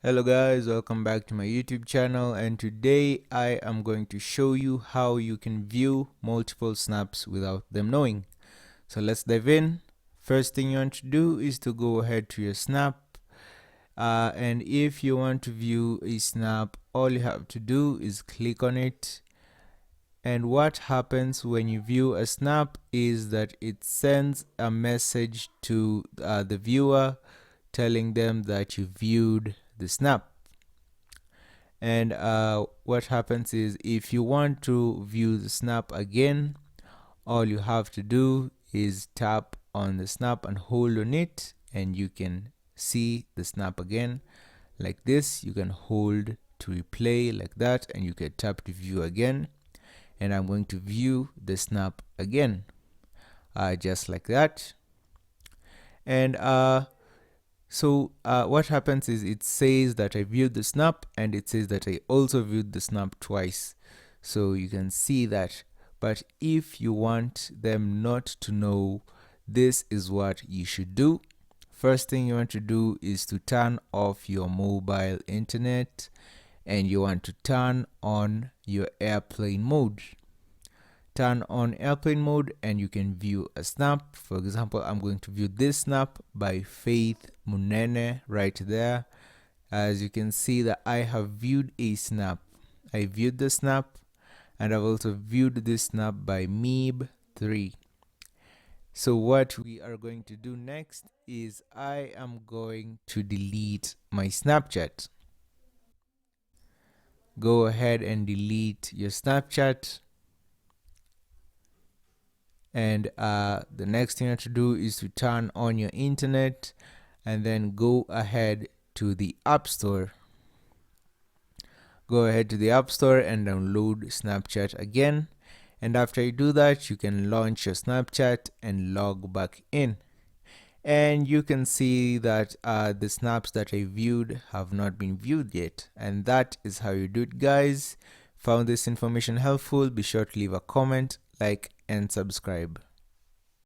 Hello guys, welcome back to my YouTube channel, and today I am going to show you how you can view multiple snaps without them knowing. So let's dive in. First thing you want to do is to go ahead to your snap, and if you want to view a snap, all you have to do is click on it. And what happens when you view a snap is that it sends a message to the viewer telling them that you viewed the snap. And what happens is, if you want to view the snap again, all you have to do is tap on the snap and hold on it, and you can see the snap again like this. You can hold to replay like that, and you can tap to view again. And I'm going to view the snap again, just like that. And so what happens is, it says that I viewed the snap, and it says that I also viewed the snap twice. So you can see that. But if you want them not to know, this is what you should do. First thing you want to do is to turn off your mobile internet, and you want to turn on your airplane mode. Turn on airplane mode and you can view a snap. For example, I'm going to view this snap by Faith Munene right there. As you can see that I have viewed a snap. I viewed the snap, and I've also viewed this snap by Meeb3. So what we are going to do next is, I am going to delete my Snapchat. Go ahead and delete your Snapchat. And the next thing you have to do is to turn on your internet, and then go ahead to the App Store. Go ahead to the App Store and download Snapchat again. And after you do that, you can launch your Snapchat and log back in. And you can see that the snaps that I viewed have not been viewed yet. And that is how you do it, guys. Found this information helpful? Be sure to leave a comment, like, and subscribe.